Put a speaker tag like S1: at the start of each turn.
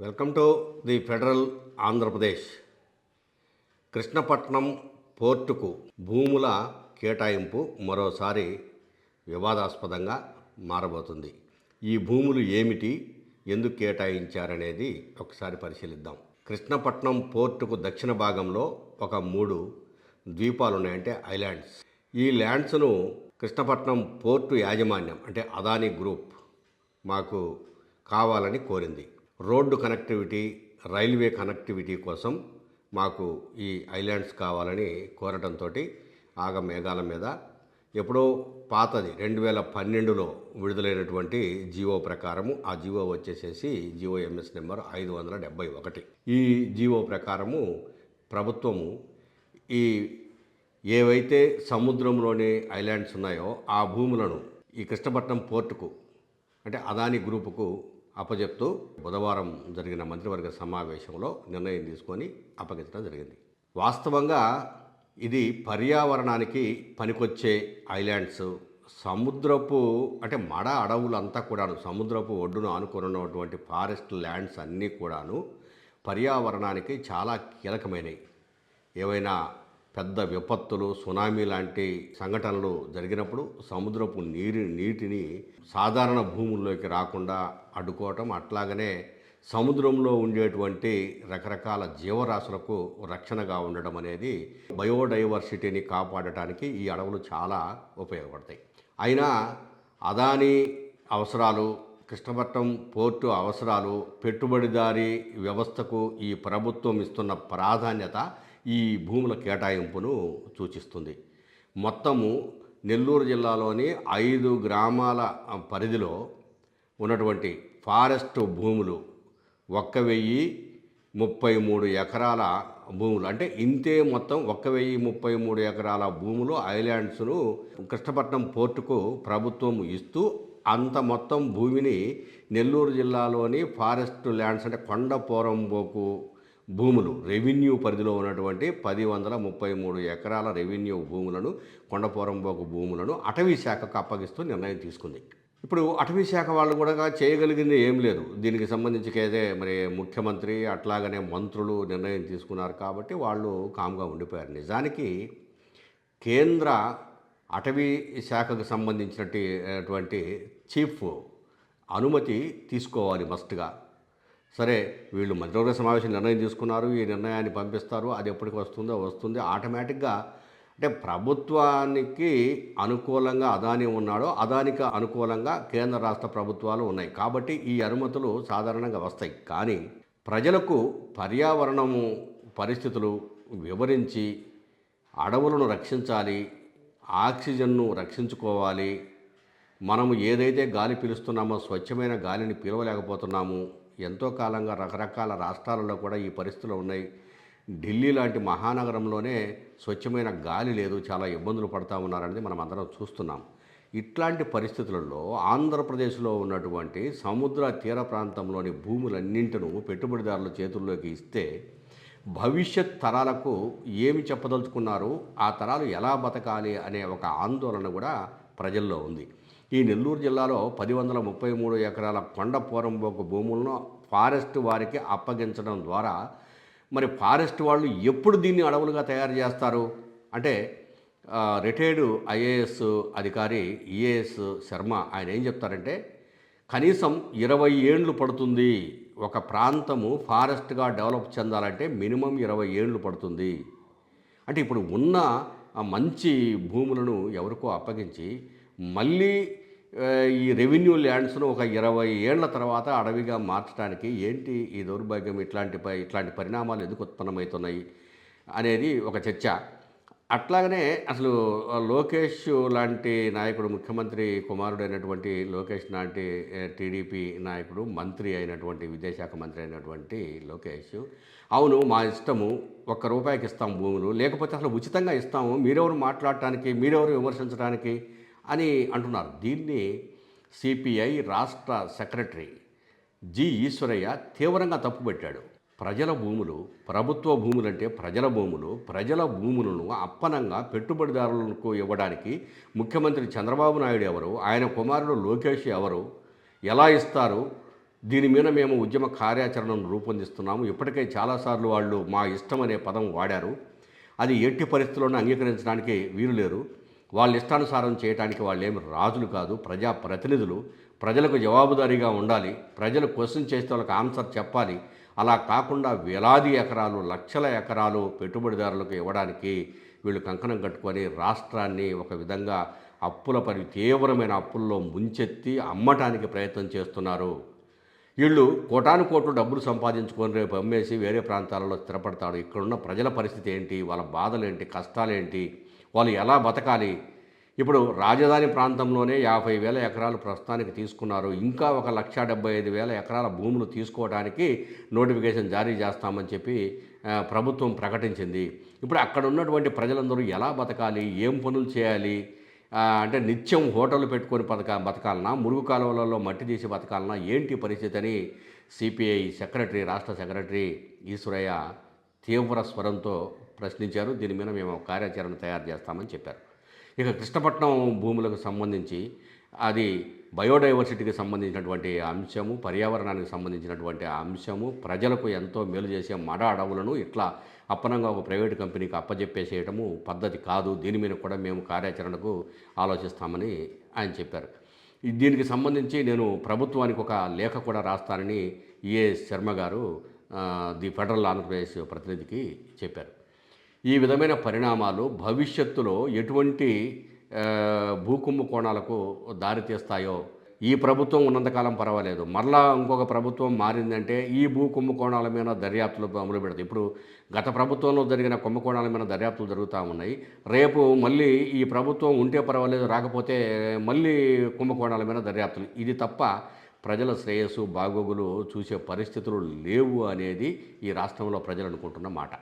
S1: Welcome to the federal Andhra Pradesh. Krishnapatnam పోర్టుకు భూముల కేటాయింపు మరోసారి వివాదాస్పదంగా మారబోతుంది. ఈ భూములు ఏమిటి, ఎందుకు కేటాయించారనేది ఒకసారి పరిశీలిద్దాం. కృష్ణపట్నం పోర్టుకు దక్షిణ భాగంలో ఒక 3 ద్వీపాలు ఉన్నాయంటే ఐలాండ్స్. ఈ ల్యాండ్స్ను కృష్ణపట్నం పోర్టు యాజమాన్యం అంటే అదానీ గ్రూప్ మాకు కావాలని కోరింది. రోడ్డు కనెక్టివిటీ, రైల్వే కనెక్టివిటీ కోసం మాకు ఈ ఐలాండ్స్ కావాలని కోరటంతో ఆగమేఘాల మీద ఎప్పుడో పాతది 2012లో విడుదలైనటువంటి జీవో ప్రకారము, ఆ జీవో వచ్చేసేసి జీవో ఎంఎస్ నెంబర్ 571. ఈ జీవో ప్రకారము ప్రభుత్వము ఈ ఏవైతే సముద్రంలోని ఐలాండ్స్ ఉన్నాయో ఆ భూములను ఈ కృష్ణపట్నం పోర్టుకు అంటే అదానీ గ్రూపుకు అప్పచెప్తూ బుధవారం జరిగిన మంత్రివర్గ సమావేశంలో నిర్ణయం తీసుకొని అప్పగించడం జరిగింది. వాస్తవంగా ఇది పర్యావరణానికి పనికొచ్చే ఐలాండ్స్. సముద్రపు అంటే మడ అడవులంతా కూడాను, సముద్రపు ఒడ్డును ఆనుకొని ఉన్నటువంటి ఫారెస్ట్ ల్యాండ్స్ అన్నీ కూడాను పర్యావరణానికి చాలా కీలకమైనవి. ఏవైనా పెద్ద విపత్తులు, సునామీ లాంటి సంఘటనలు జరిగినప్పుడు సముద్రపు నీటిని సాధారణ భూముల్లోకి రాకుండా అడ్డుకోవటం, అట్లాగనే సముద్రంలో ఉండేటువంటి రకరకాల జీవరాశులకు రక్షణగా ఉండడం అనేది బయోడైవర్సిటీని కాపాడటానికి ఈ అడవులు చాలా ఉపయోగపడతాయి. అయినా అదానీ అవసరాలు, కృష్ణపట్నం పోర్టు అవసరాలు, పెట్టుబడిదారీ వ్యవస్థకు ఈ ప్రభుత్వం ఇస్తున్న ప్రాధాన్యత ఈ భూముల కేటాయింపును సూచిస్తుంది. మొత్తము నెల్లూరు జిల్లాలోని 5 గ్రామాల పరిధిలో ఉన్నటువంటి ఫారెస్ట్ భూములు 1033 ఎకరాల భూములు, అంటే ఇంతే మొత్తం 1033 ఎకరాల భూములు ఐలాండ్స్ను కృష్ణపట్నం పోర్టుకు ప్రభుత్వం ఇస్తూ అంత మొత్తం భూమిని నెల్లూరు జిల్లాలోని ఫారెస్ట్ ల్యాండ్స్ అంటే కొండపోరంబోకు భూములు రెవెన్యూ పరిధిలో ఉన్నటువంటి 1033 ఎకరాల రెవెన్యూ భూములను, కొండపోరంబోకు భూములను అటవీ శాఖకు అప్పగిస్తూ నిర్ణయం తీసుకుంది. ఇప్పుడు అటవీ శాఖ వాళ్ళు కూడా చేయగలిగింది ఏం లేదు. దీనికి సంబంధించి మరి ముఖ్యమంత్రి అట్లాగనే మంత్రులు నిర్ణయం తీసుకున్నారు కాబట్టి వాళ్ళు కామ్గా ఉండిపోయారు. నిజానికి కేంద్ర అటవీ శాఖకు సంబంధించినటువంటి చీఫ్ అనుమతి తీసుకోవాలి మస్ట్గా. సరే, వీళ్ళు మంత్రివర్గ సమావేశం నిర్ణయం తీసుకున్నారు, ఈ నిర్ణయాన్ని పంపిస్తారు, అది ఎప్పటికి వస్తుంది. ఆటోమేటిక్గా అంటే ప్రభుత్వానికి అనుకూలంగా అదానీ ఉన్నాడో అదానికి అనుకూలంగా కేంద్ర రాష్ట్ర ప్రభుత్వాలు ఉన్నాయి కాబట్టి ఈ అనుమతులు సాధారణంగా వస్తాయి. కానీ ప్రజలకు పర్యావరణము పరిస్థితులు వివరించి అడవులను రక్షించాలి, ఆక్సిజన్ను రక్షించుకోవాలి, మనము ఏదైతే గాలి పీలుస్తున్నామో స్వచ్ఛమైన గాలిని పీలవలేకపోతున్నాము. ఎంతో కాలంగా రకరకాల రాష్ట్రాలలో కూడా ఈ పరిస్థితులు ఉన్నాయి. ఢిల్లీ లాంటి మహానగరంలోనే స్వచ్ఛమైన గాలి లేదు, చాలా ఇబ్బందులు పడతా ఉన్నారనేది మనం అందరం చూస్తున్నాం. ఇట్లాంటి పరిస్థితులలో ఆంధ్రప్రదేశ్లో ఉన్నటువంటి సముద్ర తీర ప్రాంతంలోని భూములన్నింటినూ పెట్టుబడిదారుల చేతుల్లోకి ఇస్తే భవిష్యత్ తరాలకు ఏమి చెప్పదలుచుకున్నారు, ఆ తరాలు ఎలా బతకాలి అనే ఒక ఆందోళన కూడా ప్రజల్లో ఉంది. ఈ నెల్లూరు జిల్లాలో 1033 ఎకరాల కొండపోరంబోకు భూములను ఫారెస్ట్ వారికి అప్పగించడం ద్వారా మరి ఫారెస్ట్ వాళ్ళు ఎప్పుడు దీన్ని అడవులుగా తయారు చేస్తారు అంటే రిటైర్డ్ ఐఏఎస్ అధికారి ఈఏఎస్ శర్మ ఆయన ఏం చెప్తారంటే కనీసం 20 ఏండ్లు పడుతుంది ఒక ప్రాంతము ఫారెస్ట్గా డెవలప్ చెందాలంటే మినిమం 20 ఏండ్లు పడుతుంది. అంటే ఇప్పుడు ఉన్న మంచి భూములను ఎవరికో అప్పగించి మళ్ళీ ఈ రెవెన్యూ ల్యాండ్స్ను ఒక 20 ఏళ్ల తర్వాత అడవిగా మార్చడానికి ఏంటి ఈ దౌర్భాగ్యం, ఇట్లాంటి పరిణామాలు ఎందుకు ఉత్పన్నమవుతున్నాయి అనేది ఒక చర్చ. అట్లాగనే అసలు లోకేష్ లాంటి నాయకుడు, ముఖ్యమంత్రి కుమారుడైనటువంటి లోకేష్ లాంటి టీడీపీ నాయకుడు, మంత్రి అయినటువంటి విద్యాశాఖ మంత్రి అయినటువంటి లోకేష్, అవును మా ఇష్టము, ₹1 ఇస్తాం భూములు, లేకపోతే అసలు ఉచితంగా ఇస్తాము, మీరెవరు మాట్లాడటానికి, మీరెవరు విమర్శించడానికి అని అంటున్నారు. దీన్ని సిపిఐ రాష్ట్ర సెక్రటరీ జి ఈశ్వరయ్య తీవ్రంగా తప్పుపెట్టాడు. ప్రజల భూములు, ప్రభుత్వ భూములంటే ప్రజల భూములను అప్పనంగా పెట్టుబడిదారులకు ఇవ్వడానికి ముఖ్యమంత్రి చంద్రబాబు నాయుడు ఎవరు, ఆయన కుమారుడు లోకేష్ ఎవరు, ఎలా ఇస్తారు, దీని మీద మేము ఉద్యమ కార్యాచరణను రూపొందిస్తున్నాము. ఇప్పటికే చాలాసార్లు వాళ్ళు మా ఇష్టం అనే పదం వాడారు. అది ఎట్టి పరిస్థితుల్లోనూ అంగీకరించడానికి వీలు లేరు. వాళ్ళ ఇష్టానుసారం చేయడానికి వాళ్ళేమి రాజులు కాదు, ప్రజా ప్రతినిధులు. ప్రజలకు జవాబుదారీగా ఉండాలి. ప్రజలు క్వశ్చన్ చేస్తే వాళ్ళకి ఆన్సర్ చెప్పాలి. అలా కాకుండా వేలాది ఎకరాలు, లక్షల ఎకరాలు పెట్టుబడిదారులకు ఇవ్వడానికి వీళ్ళు కంకణం కట్టుకొని రాష్ట్రాన్ని ఒక విధంగా తీవ్రమైన అప్పుల్లో ముంచెత్తి అమ్మటానికి ప్రయత్నం చేస్తున్నారు. వీళ్ళు కోటాను కోట్లు డబ్బులు సంపాదించుకొని రేపు అమ్మేసి వేరే ప్రాంతాలలో స్థిరపడతాడు. ఇక్కడున్న ప్రజల పరిస్థితి ఏంటి, వాళ్ళ బాధలేంటి, కష్టాలేంటి, వాళ్ళు ఎలా బతకాలి? ఇప్పుడు రాజధాని ప్రాంతంలోనే 50,000 ఎకరాలు ప్రస్తుతానికి తీసుకున్నారు. ఇంకా 1,75,000 ఎకరాల భూములు తీసుకోవడానికి నోటిఫికేషన్ జారీ చేస్తామని చెప్పి ప్రభుత్వం ప్రకటించింది. ఇప్పుడు అక్కడ ఉన్నటువంటి ప్రజలందరూ ఎలా బతకాలి, ఏం పనులు చేయాలి? అంటే నిత్యం హోటళ్ళు పెట్టుకొని బతకాలన్నా, మురుగు కాలువలలో మట్టి తీసి బతకాలన్నా, ఏంటి పరిస్థితి అని సిపిఐ రాష్ట్ర సెక్రటరీ ఈశ్వరయ్య తీవ్ర స్వరంతో ప్రశ్నించారు. దీని మీద మేము కార్యాచరణ తయారు చేస్తామని చెప్పారు. ఇక కృష్ణపట్నం భూములకు సంబంధించి అది బయోడైవర్సిటీకి సంబంధించినటువంటి అంశము, పర్యావరణానికి సంబంధించినటువంటి అంశము, ప్రజలకు ఎంతో మేలు చేసే మడ అడవులను ఇట్లా అప్పనంగా ఒక ప్రైవేటు కంపెనీకి అప్పజెప్పేసేయటము పద్ధతి కాదు. దీని మీద కూడా మేము కార్యాచరణకు ఆలోచిస్తామని ఆయన చెప్పారు. దీనికి సంబంధించి నేను ప్రభుత్వానికి ఒక లేఖ కూడా రాస్తానని ఈఏఎస్ శర్మ గారు ది ఫెడరల్ ఆంధ్రప్రదేశ్ ప్రతినిధికి చెప్పారు. ఈ విధమైన పరిణామాలు భవిష్యత్తులో ఎటువంటి భూకుంభకోణాలకు దారితీస్తాయో, ఈ ప్రభుత్వం ఉన్నంతకాలం పర్వాలేదు, మరలా ఇంకొక ప్రభుత్వం మారిందంటే ఈ భూ కుంభకోణాల మీద దర్యాప్తులు అమలు పెడతాయి. ఇప్పుడు గత ప్రభుత్వంలో జరిగిన కుంభకోణాల మీద దర్యాప్తులు జరుగుతూ ఉన్నాయి. రేపు మళ్ళీ ఈ ప్రభుత్వం ఉంటే పర్వాలేదు, రాకపోతే మళ్ళీ కుంభకోణాల మీద దర్యాప్తులు. ఇది తప్ప ప్రజల శ్రేయస్సు బాగోగులు చూసే పరిస్థితులు లేవు అనేది ఈ రాష్ట్రంలో ప్రజలు అనుకుంటున్న మాట.